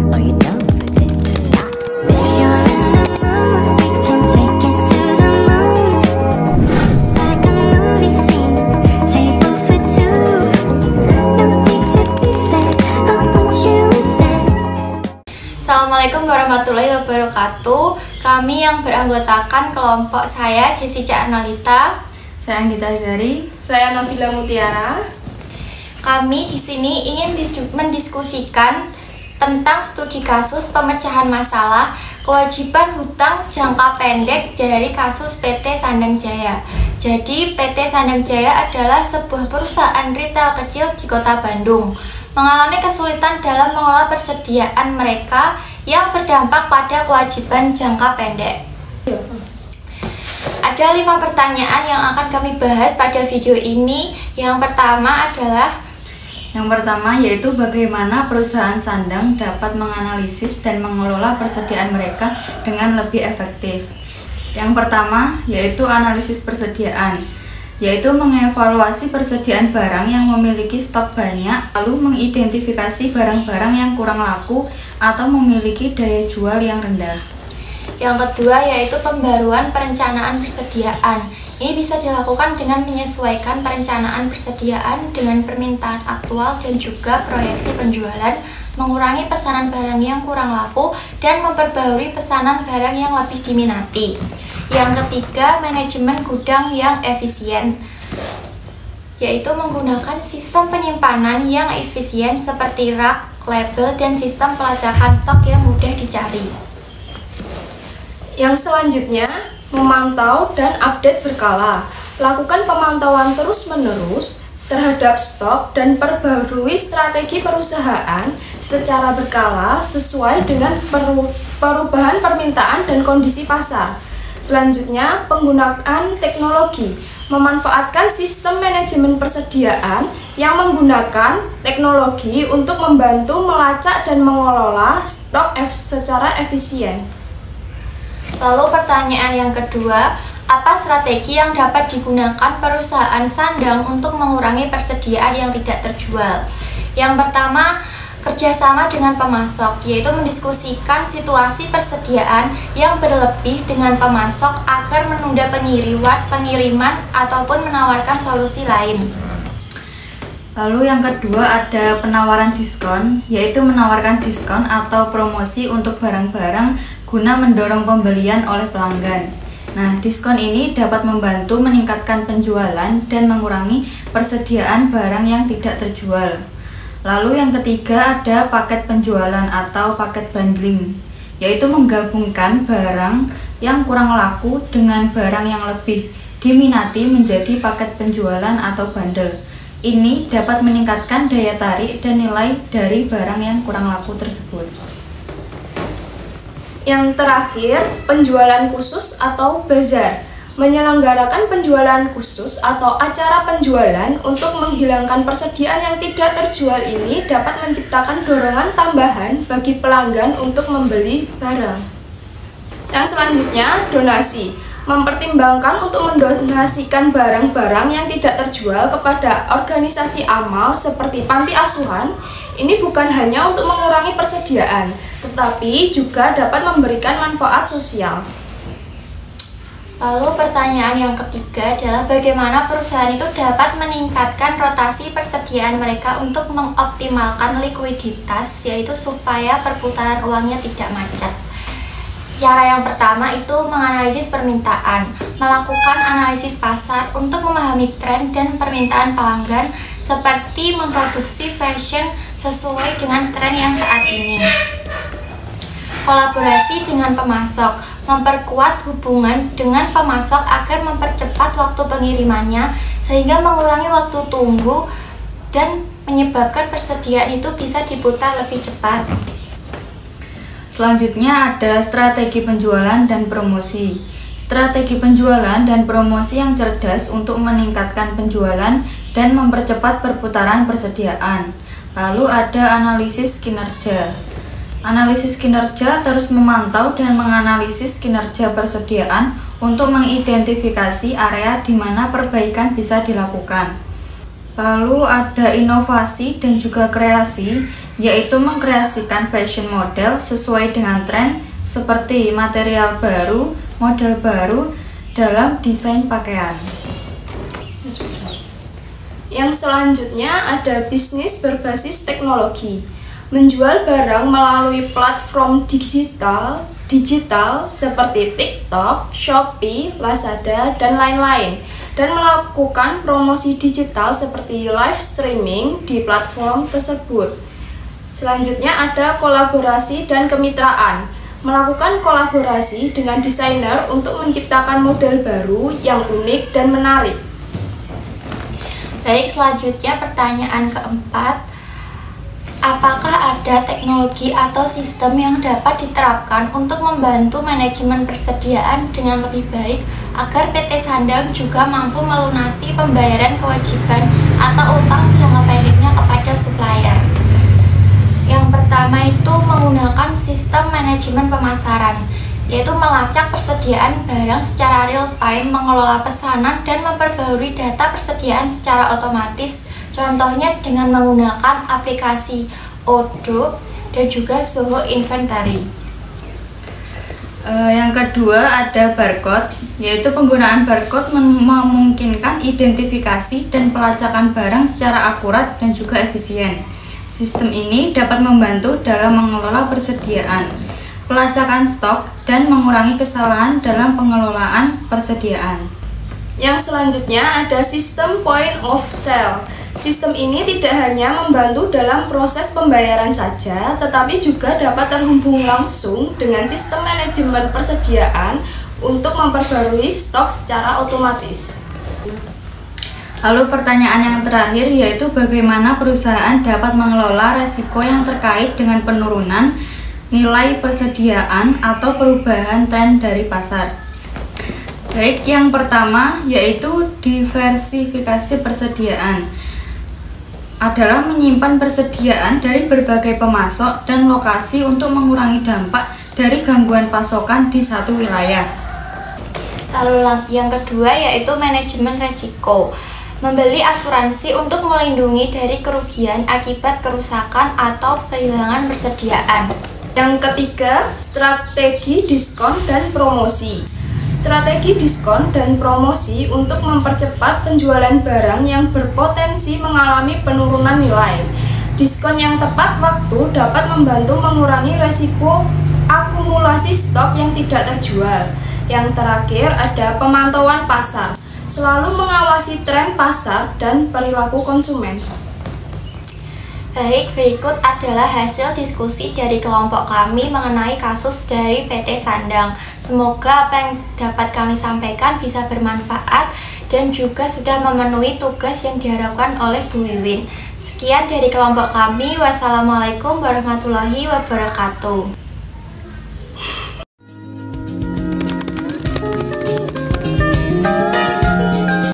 or you don't fit in. If you're in the mood, we can take it to the moon. Like a movie scene, table for two. No need to be fair, I want you instead. Assalamualaikum warahmatullahi wabarakatuh. Kami yang beranggotakan kelompok saya Jessica Arnolita, saya Anggita Azari, saya Nabila Mutiara. Kami di sini ingin mendiskusikan tentang studi kasus pemecahan masalah kewajiban hutang jangka pendek dari kasus PT Sandang Jaya. Jadi PT Sandang Jaya adalah sebuah perusahaan retail kecil di Kota Bandung, mengalami kesulitan dalam mengelola persediaan mereka yang berdampak pada kewajiban jangka pendek. Ada 5 pertanyaan yang akan kami bahas pada video ini. Yang pertama yaitu bagaimana perusahaan sandang dapat menganalisis dan mengelola persediaan mereka dengan lebih efektif. Yang pertama yaitu analisis persediaan, yaitu mengevaluasi persediaan barang yang memiliki stok banyak, lalu mengidentifikasi barang-barang yang kurang laku atau memiliki daya jual yang rendah. Yang kedua yaitu pembaruan perencanaan persediaan. Ini bisa dilakukan dengan menyesuaikan perencanaan persediaan dengan permintaan aktual dan juga proyeksi penjualan, mengurangi pesanan barang yang kurang laku, dan memperbarui pesanan barang yang lebih diminati. Yang ketiga, manajemen gudang yang efisien, yaitu menggunakan sistem penyimpanan yang efisien seperti rak, label, dan sistem pelacakan stok yang mudah dicari. Yang selanjutnya, memantau dan update berkala. Lakukan pemantauan terus-menerus terhadap stok dan perbarui strategi perusahaan secara berkala sesuai dengan perubahan permintaan dan kondisi pasar. Selanjutnya, penggunaan teknologi. Memanfaatkan sistem manajemen persediaan yang menggunakan teknologi untuk membantu melacak dan mengelola stok secara efisien. Lalu pertanyaan yang kedua, apa strategi yang dapat digunakan perusahaan sandang untuk mengurangi persediaan yang tidak terjual? Yang pertama, kerjasama dengan pemasok, yaitu mendiskusikan situasi persediaan yang berlebih dengan pemasok agar menunda pengiriman ataupun menawarkan solusi lain. Lalu yang kedua ada penawaran diskon, yaitu menawarkan diskon atau promosi untuk barang-barang guna mendorong pembelian oleh pelanggan. Nah, diskon ini dapat membantu meningkatkan penjualan dan mengurangi persediaan barang yang tidak terjual. Lalu yang ketiga ada paket penjualan atau paket bundling, yaitu menggabungkan barang yang kurang laku dengan barang yang lebih diminati menjadi paket penjualan atau bundle. Ini dapat meningkatkan daya tarik dan nilai dari barang yang kurang laku tersebut. Yang terakhir, penjualan khusus atau bazar. Menyelenggarakan penjualan khusus atau acara penjualan untuk menghilangkan persediaan yang tidak terjual ini dapat menciptakan dorongan tambahan bagi pelanggan untuk membeli barang. Yang selanjutnya, donasi. Mempertimbangkan untuk mendonasikan barang-barang yang tidak terjual kepada organisasi amal seperti panti asuhan. Ini bukan hanya untuk mengurangi persediaan, tetapi juga dapat memberikan manfaat sosial. Lalu pertanyaan yang ketiga adalah bagaimana perusahaan itu dapat meningkatkan rotasi persediaan mereka untuk mengoptimalkan likuiditas, yaitu supaya perputaran uangnya tidak macet. Cara yang pertama itu menganalisis permintaan, melakukan analisis pasar untuk memahami tren dan permintaan pelanggan seperti memproduksi fashion sesuai dengan tren yang saat ini. Kolaborasi dengan pemasok, memperkuat hubungan dengan pemasok agar mempercepat waktu pengirimannya sehingga mengurangi waktu tunggu dan menyebabkan persediaan itu bisa diputar lebih cepat. Selanjutnya ada strategi penjualan dan promosi. Strategi penjualan dan promosi yang cerdas untuk meningkatkan penjualan dan mempercepat perputaran persediaan. Lalu ada analisis kinerja. Analisis kinerja terus memantau dan menganalisis kinerja persediaan untuk mengidentifikasi area di mana perbaikan bisa dilakukan. Lalu ada inovasi dan juga kreasi, yaitu mengkreasikan fashion model sesuai dengan tren seperti material baru, model baru dalam desain pakaian. Yang selanjutnya ada bisnis berbasis teknologi. Menjual barang melalui platform digital seperti TikTok, Shopee, Lazada, dan lain-lain, dan melakukan promosi digital seperti live streaming di platform tersebut. Selanjutnya ada kolaborasi dan kemitraan. Melakukan kolaborasi dengan desainer untuk menciptakan model baru yang unik dan menarik. Baik, selanjutnya pertanyaan keempat. Apakah ada teknologi atau sistem yang dapat diterapkan untuk membantu manajemen persediaan dengan lebih baik agar PT Sandang juga mampu melunasi pembayaran kewajiban atau utang jangka pendeknya kepada supplier? Yang pertama itu menggunakan sistem manajemen pemasaran, yaitu melacak persediaan barang secara real time, mengelola pesanan, dan memperbarui data persediaan secara otomatis. Contohnya dengan menggunakan aplikasi Odoo dan juga Zoho Inventory. Yang kedua ada barcode, yaitu penggunaan barcode memungkinkan identifikasi dan pelacakan barang secara akurat dan juga efisien. Sistem ini dapat membantu dalam mengelola persediaan, pelacakan stok, dan mengurangi kesalahan dalam pengelolaan persediaan. Yang selanjutnya ada sistem point of sale. Sistem ini tidak hanya membantu dalam proses pembayaran saja, tetapi juga dapat terhubung langsung dengan sistem manajemen persediaan untuk memperbarui stok secara otomatis. Lalu pertanyaan yang terakhir yaitu bagaimana perusahaan dapat mengelola resiko yang terkait dengan penurunan nilai persediaan atau perubahan tren dari pasar. Baik, yang pertama yaitu diversifikasi persediaan. Adalah menyimpan persediaan dari berbagai pemasok dan lokasi untuk mengurangi dampak dari gangguan pasokan di satu wilayah. Lalu yang kedua yaitu manajemen resiko. Membeli asuransi untuk melindungi dari kerugian akibat kerusakan atau kehilangan persediaan. Yang ketiga, strategi diskon dan promosi. Strategi diskon dan promosi untuk mempercepat penjualan barang yang berpotensi mengalami penurunan nilai. Diskon yang tepat waktu dapat membantu mengurangi resiko akumulasi stok yang tidak terjual. Yang terakhir ada pemantauan pasar. Selalu mengawasi tren pasar dan perilaku konsumen. Baik, berikut adalah hasil diskusi dari kelompok kami mengenai kasus dari PT Sandang. Semoga apa yang dapat kami sampaikan bisa bermanfaat dan juga sudah memenuhi tugas yang diharapkan oleh Bu Wiwin. Sekian dari kelompok kami. Wassalamualaikum warahmatullahi wabarakatuh.